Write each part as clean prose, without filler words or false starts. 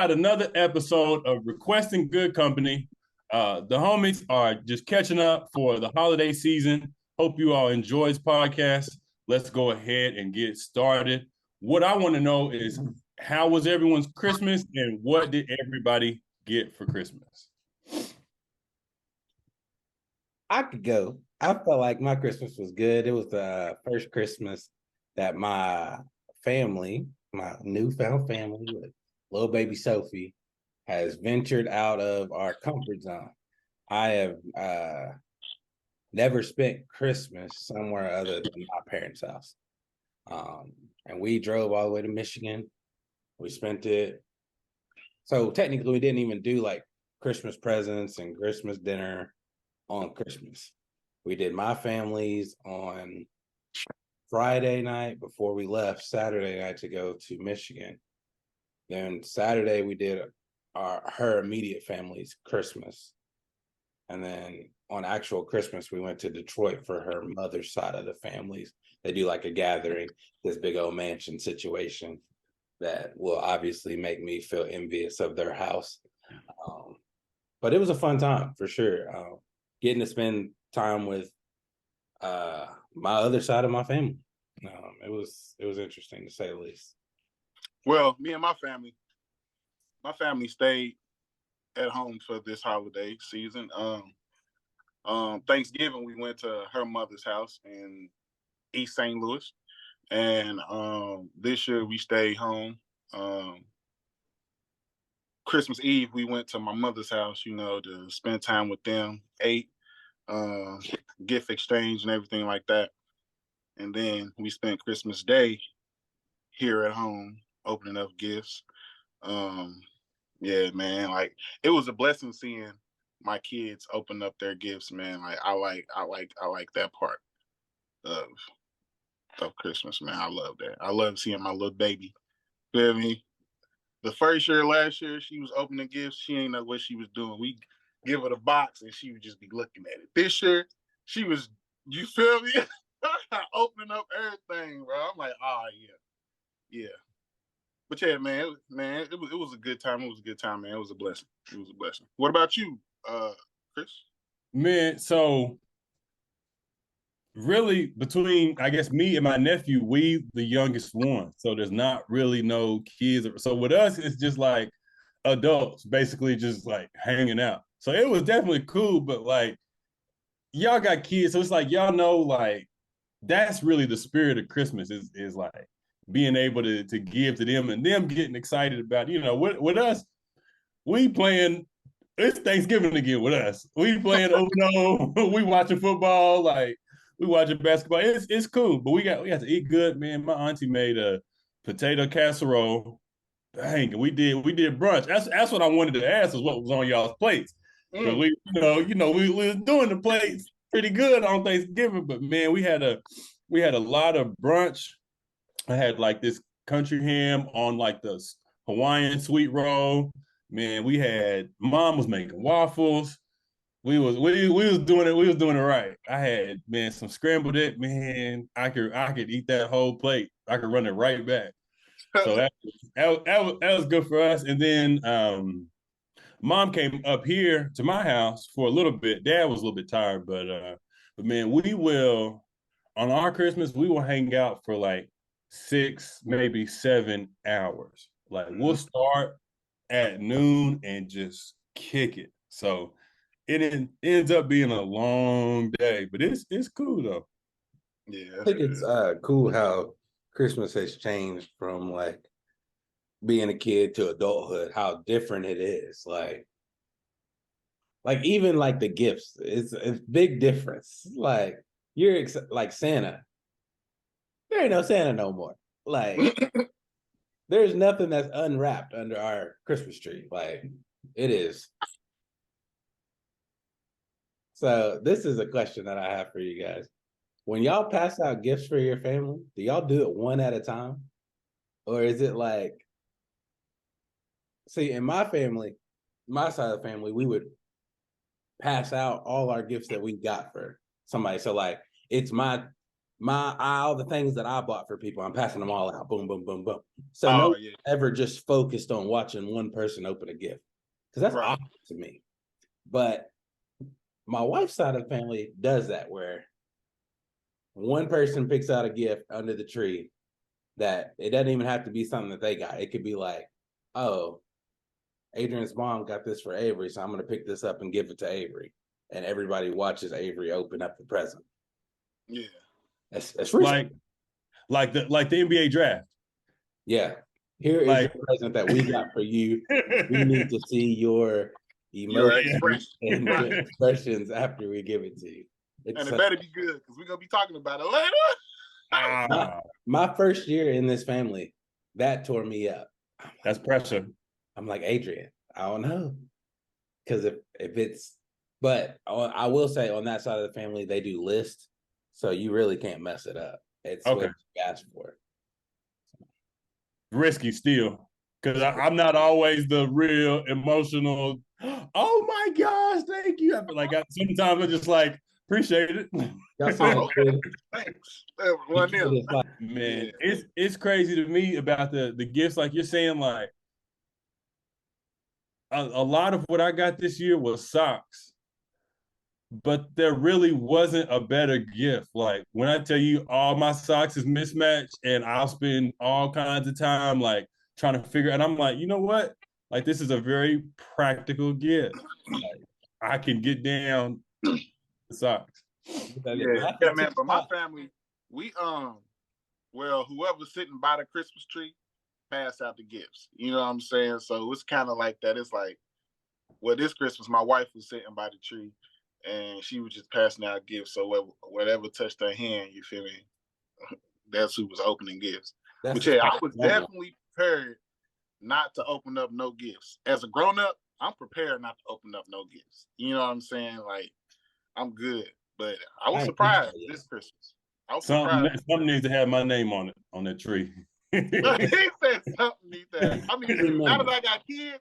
got another episode of Requesting Good Company. The homies are just catching up for the holiday season. Hope you all enjoy this podcast. Let's go ahead and get started. What I want to know is how was everyone's Christmas and what did everybody get for Christmas? I could go. I felt like my Christmas was good. It was the first Christmas that my family, my newfound family with little baby Sophie, has ventured out of our comfort zone. I have never spent Christmas somewhere other than my parents' house. And we drove all the way to Michigan. We spent it. So technically, we didn't even do like Christmas presents and Christmas dinner on Christmas. We did my family's on Friday night before we left Saturday night to go to Michigan. Then Saturday we did her immediate family's Christmas. And then on actual Christmas, we went to Detroit for her mother's side of the families. They do like a gathering, this big old mansion situation that will obviously make me feel envious of their house. But it was a fun time for sure. Getting to spend time with my other side of my family. It was interesting to say the least. Well, me and my family stayed at home for this holiday season. Thanksgiving we went to her mother's house in East St. Louis, and this year we stayed home. Christmas Eve we went to my mother's house, to spend time with them, ate, gift exchange and everything like that. And then we spent Christmas Day here at home opening up gifts. Yeah, man, like it was a blessing seeing my kids open up their gifts, man. Like I like that part of Christmas, man. I love that. I love seeing my little baby. Feel me? The first year, last year, she was opening gifts. She ain't know what she was doing. We give her the box and she would just be looking at it. This year, she was, you feel me? Opening up everything, bro. I'm like, yeah. But yeah, man, it was a good time. It was a good time, man. It was a blessing. What about you, Chris? Man, so really between I guess me and my nephew, we the youngest one. So there's not really no kids. So with us, it's just like adults basically just like hanging out. So it was definitely cool, but like y'all got kids, so it's like y'all know like that's really the spirit of Christmas is like being able to give to them and them getting excited about, with us, we playing, it's Thanksgiving again with us. We playing Uno, we watching football, like we watching basketball. It's cool, but we got to eat good, man. My auntie made a potato casserole. Dang, and we did brunch. That's what I wanted to ask is what was on y'all's plates. But we, we was doing the plates pretty good on Thanksgiving, but man, we had a lot of brunch. I had like this country ham on like the Hawaiian sweet roll. Man, mom was making waffles. We was doing it. We was doing it right. I had, man, some scrambled egg. Man, I could eat that whole plate. I could run it right back. So that was good for us. And then mom came up here to my house for a little bit. Dad was a little bit tired, but man, we will on our Christmas, we will hang out for like 6, maybe 7 hours. Like we'll start at noon and just kick it. So it ends up being a long day, but it's cool though. Yeah, I think it's cool how Christmas has changed from like being a kid to adulthood, how different it is. Like even like the gifts, it's big difference. Like you're like Santa. There ain't no Santa no more. Like there's nothing that's unwrapped under our Christmas tree. Like it is. So this is a question that I have for you guys. When y'all pass out gifts for your family, do y'all do it one at a time? Or is it like, see, in my family, my side of the family, we would pass out all our gifts that we got for somebody. So like it's my all the things that I bought for people, I'm passing them all out. Boom, boom, boom, boom. So Oh, no yeah. ever just focused on watching one person open a gift. Because that's Right. awkward to me. But my wife's side of the family does that, where one person picks out a gift under the tree that it doesn't even have to be something that they got. It could be like, oh, Adrian's mom got this for Avery, so I'm going to pick this up and give it to Avery. And everybody watches Avery open up the present. Yeah. That's recent. like the NBA draft. Yeah. Here is Like- your present that we got for you. We need to see your Your emotions expression. and your expressions after we give it to you. And it better be good because we're going to be talking about it later. Ah, My first year in this family, that tore me up. that's pressure. I'm like, Adrian, I don't know. Because if it's, but I will say on that side of the family, they do lists. So you really can't mess it up. It's Okay. what you ask for. Risky still. Because I'm not always the real emotional, oh my gosh, thank you. Sometimes I just like, appreciate it. Y'all see that Okay. kid? Thanks. One The kid nil. is like, Man, Yeah. it's crazy to me about the gifts. Like you're saying, like a lot of what I got this year was socks, but there really wasn't a better gift. Like when I tell you all my socks is mismatched, and I'll spend all kinds of time like trying to figure. And I'm like, you know what? Like this is a very practical gift. Like, I can get down the socks. Yeah, man. But my family, we well, whoever's sitting by the Christmas tree pass out the gifts. You know what I'm saying? So it's kind of like that. It's like, well, this Christmas, my wife was sitting by the tree and she was just passing out gifts. So whatever touched her hand, you feel me? That's who was opening gifts. But yeah, I was definitely prepared not to open up no gifts. As a grown up, I'm prepared not to open up no gifts. You know what I'm saying? Like, I'm good. But I was surprised this Christmas. I was surprised. Something needs to have my name on it, on that tree. He said something needs to. I mean, now that I got kids,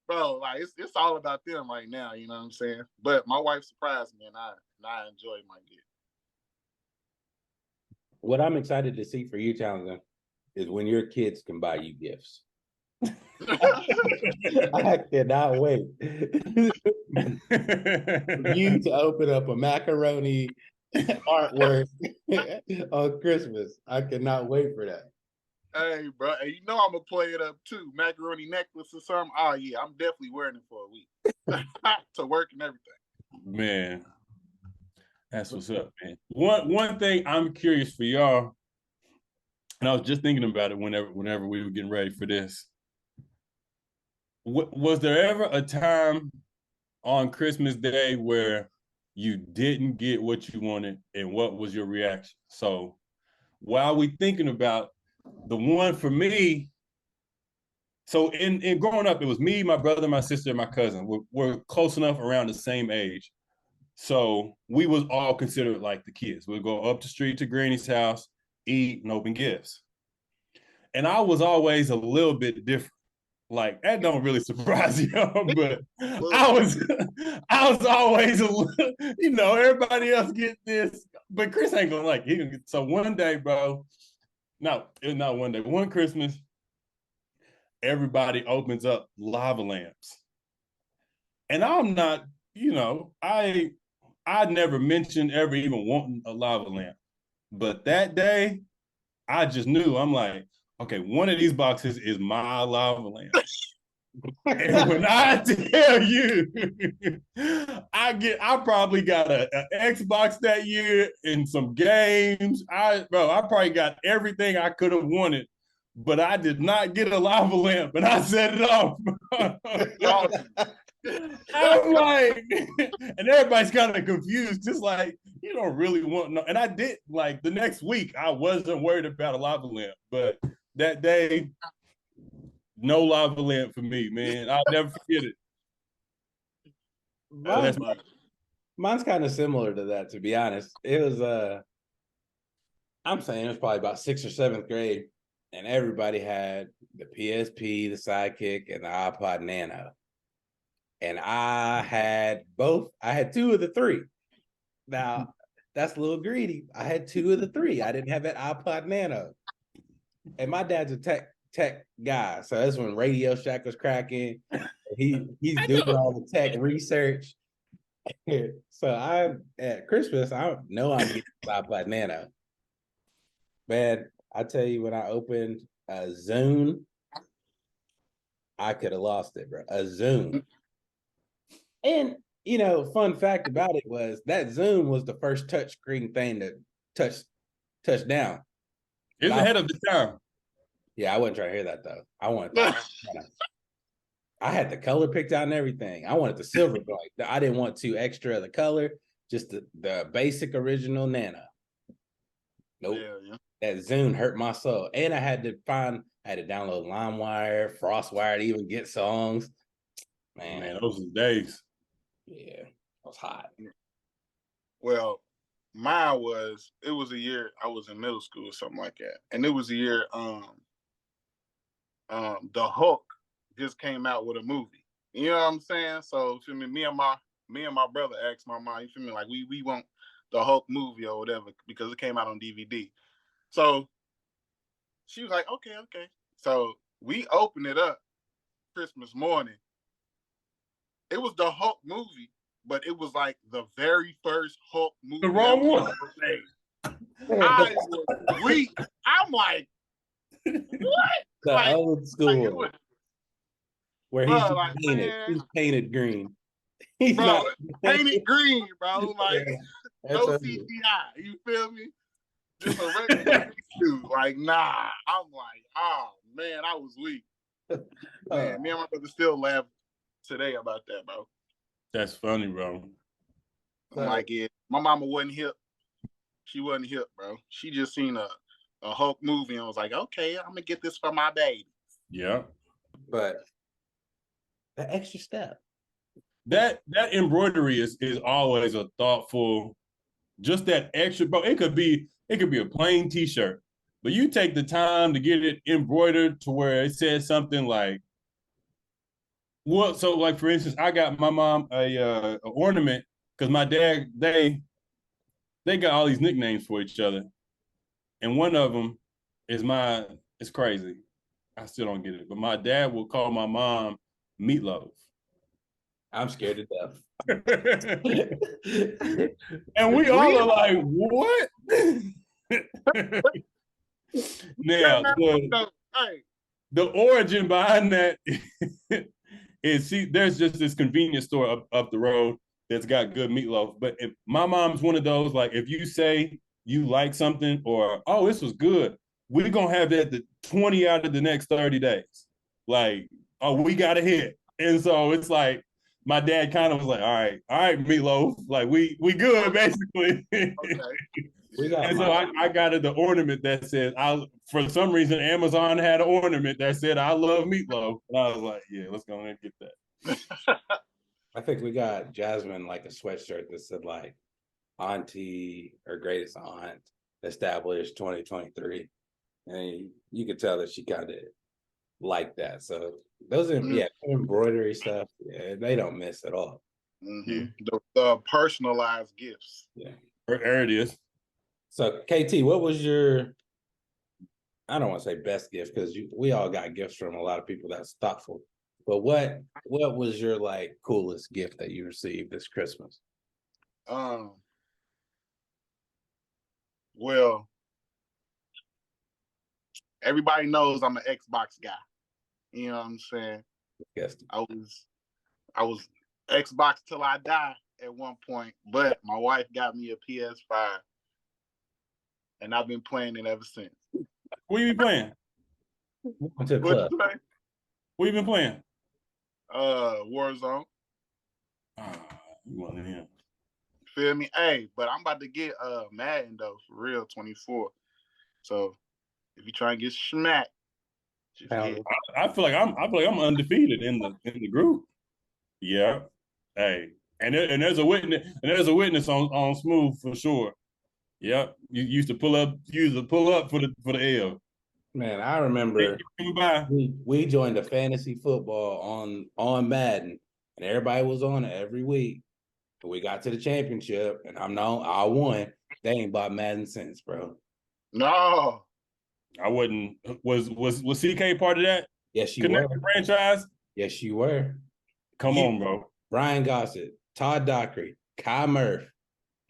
bro, like it's all about them right now. You know what I'm saying? But my wife surprised me, and I enjoy my gift. What I'm excited to see for you, Townsend, is when your kids can buy you gifts. I cannot wait for you to open up a macaroni artwork on Christmas. I cannot wait for that. Hey, bro, and you know I'm gonna play it up too. Macaroni necklace or something. Oh yeah, I'm definitely wearing it for a week to work and everything. Man, that's what's up, man. One thing I'm curious for y'all, and I was just thinking about it whenever we were getting ready for this. Was there ever a time on Christmas Day where you didn't get what you wanted, and what was your reaction? So while we thinking about the one for me, so in growing up, it was me, my brother, my sister, and my cousin. We're close enough around the same age. So we was all considered like the kids. We'd go up the street to Granny's house, eat, and open gifts. And I was always a little bit different. Like that don't really surprise you, but I was always a little, everybody else get this, but Chris ain't gonna like it. So one day, bro, no, it's not one day. One Christmas, everybody opens up lava lamps, and I'm not, I never mentioned ever even wanting a lava lamp, but that day, I just knew. I'm like, okay, one of these boxes is my lava lamp. And when I tell you, I probably got an Xbox that year and some games. I probably got everything I could have wanted, but I did not get a lava lamp, and I set it off. I'm like, and everybody's kind of confused, just like, you don't really want no. And I did, like, the next week, I wasn't worried about a lava lamp, but that day, no lava lamp for me, man. I'll never forget it. Mine's kind of similar to that, to be honest. It was I'm saying it was probably about 6th or 7th grade, and everybody had the PSP, the Sidekick, and the iPod Nano. And I had both. I had 2 of the 3. Now, that's a little greedy. I had 2 of the 3. I didn't have that iPod Nano. And my dad's a tech guy. So that's when Radio Shack was cracking. He's doing all the tech research. So I at Christmas, I know I'm getting an iPod Nano. Man, I tell you, when I opened a Zune, I could have lost it, bro. A Zune. And fun fact about it was that Zune was the first touchscreen thing to touch down. It's ahead of the time. Yeah, I wasn't trying to hear that though. I wanted that. I had the color picked out and everything. I wanted the silver like I didn't want too extra of the color, just the basic original Nano. Nope. Yeah. That Zune hurt my soul. And I had to download LimeWire, FrostWire to even get songs. Man, those are days. Yeah, it was hot. Well, it was a year I was in middle school or something like that. And it was a year the Hulk just came out with a movie. You know what I'm saying? So feel me and my brother asked my mom, you feel me, like we want the Hulk movie or whatever because it came out on DVD. So she was like, okay. So we opened it up Christmas morning. It was the Hulk movie, but it was like the very first Hulk movie. The wrong one. I was weak. I'm like, what? The like, old school. Like where he's painted green. He's bro, not painted green, bro. Like no CGI. You feel me? Just a regular dude. Like, nah. I'm like, oh man, I was weak. Man, me and my brother still laugh today about that, bro. That's funny, bro. I'm like, yeah, my mama wasn't hip. She wasn't hip, bro. She just seen a Hulk movie and was like, okay, I'm gonna get this for my baby. Yeah. But the extra step. That embroidery is always a thoughtful, just that extra, bro. It could be a plain t-shirt, but you take the time to get it embroidered to where it says something like, well, so like for instance, I got my mom a ornament because my dad, they got all these nicknames for each other. And one of them is it's crazy. I still don't get it, but my dad will call my mom Meatloaf. I'm scared to death. And we all are like, what? Now, the origin behind that is, there's just this convenience store up the road that's got good meatloaf. But if my mom's one of those, like, if you say you like something or, oh, this was good, we're going to have that the 20 out of the next 30 days. Like, oh, we got a hit. And so it's like, my dad kind of was like, all right, meatloaf. Like, we good, basically. Okay. And so I got the ornament that said, for some reason, Amazon had an ornament that said, I love meatloaf. And I was like, yeah, let's go and get that. I think we got Jasmine like a sweatshirt that said like auntie or greatest aunt established 2023. And you could tell that she kind of liked that. So those are, embroidery stuff, they don't miss at all. Mm-hmm. The personalized gifts. Yeah. There it is. So KT, what was your, I don't want to say best gift because we all got gifts from a lot of people that's thoughtful. But what was your like coolest gift that you received this Christmas? Well, everybody knows I'm an Xbox guy. You know what I'm saying? Yes. I was Xbox till I die at one point, but my wife got me a PS5. And I've been playing it ever since. What you been playing? What you been playing? Warzone. You want him? Feel me? Hey, but I'm about to get Madden though, for real, 24. So if you try and get smacked, I feel like I'm undefeated in the group. Yeah. Hey, and there's a witness on Smooth for sure. Yep, you used to pull up for the L. Man, I remember we joined a fantasy football on Madden, and everybody was on it every week. And we got to the championship, and I won. They ain't bought Madden since, bro. No. I wasn't. Was CK part of that Yes, you Connected were. franchise? Yes, you were. Come You, on, bro. Brian Gossett, Todd Dockery, Kai Murph.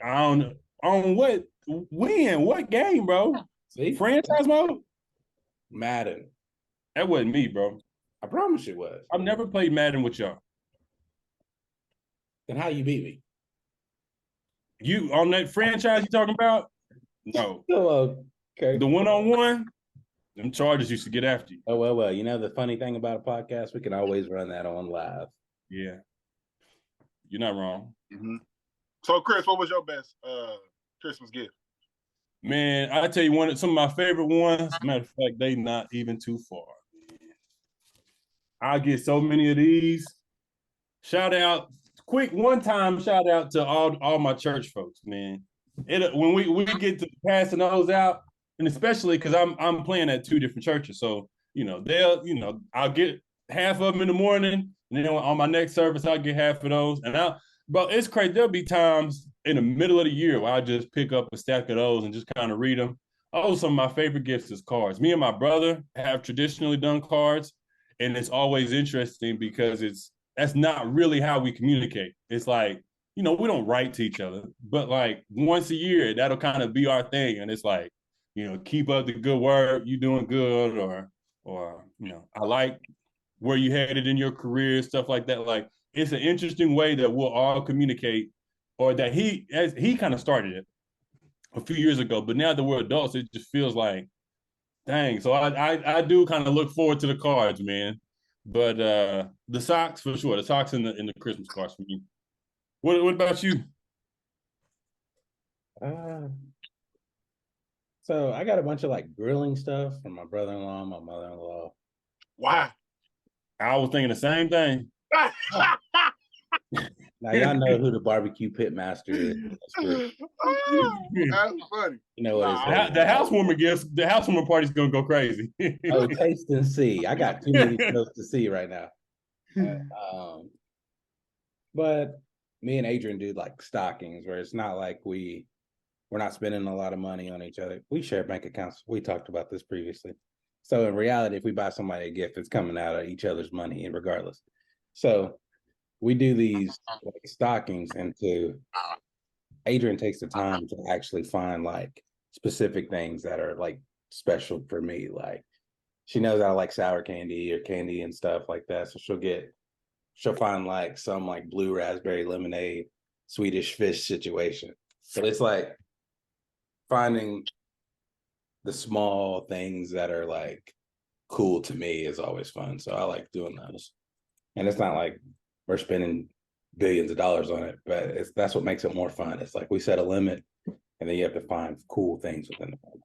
I don't on what when what game, bro? See? Franchise mode? Madden. That wasn't me, bro. I promise it was. I've never played Madden with y'all. Then how you beat me? You on that franchise you talking about? No. Oh, okay. The one-on-one, them Chargers used to get after you. Oh, well. You know the funny thing about a podcast, we can always run that on live. Yeah. You're not wrong. Mm-hmm. So, Chris, what was your best Christmas gift? Man, I tell you some of my favorite ones. Matter of fact, they not even too far. I get so many of these. Shout out, quick one-time shout out to all my church folks, man. When we get to passing those out, and especially because I'm playing at 2 different churches, so I'll get half of them in the morning, and then on my next service I'll get half of those. And but it's crazy. There'll be times in the middle of the year where I just pick up a stack of those and just kind of read them. Oh, some of my favorite gifts is cards. Me and my brother have traditionally done cards, and it's always interesting because that's not really how we communicate. It's like, we don't write to each other, but like once a year, that'll kind of be our thing. And it's like, keep up the good work, you doing good, or I like where you headed in your career, stuff like that. Like, it's an interesting way that we'll all communicate, or that he kind of started it a few years ago, but now that we're adults, it just feels like, dang. So I do kind of look forward to the cards, man. But the socks for sure. The socks in the Christmas cards for me. What about you? So I got a bunch of like grilling stuff from my brother-in-law, my mother-in-law. Why? I was thinking the same thing. Now y'all know who the barbecue pit master is. That's funny. You know what Nah, it's The housewarming gifts, the housewarming party's gonna go crazy. Oh, taste and see. I got too many shows to see right now. But me and Adrian do like stockings, where it's not like we're not spending a lot of money on each other. We share bank accounts. We talked about this previously. So in reality, if we buy somebody a gift, it's coming out of each other's money, regardless. So we do these like stockings, and Adrian takes the time to actually find like specific things that are like special for me. Like, she knows I like sour candy or candy and stuff like that. So she'll find like some like blue raspberry lemonade, Swedish fish situation. So it's like finding the small things that are like cool to me is always fun. So I like doing those. And it's not like we're spending billions of dollars on it, but that's what makes it more fun. It's like we set a limit, and then you have to find cool things within the limit.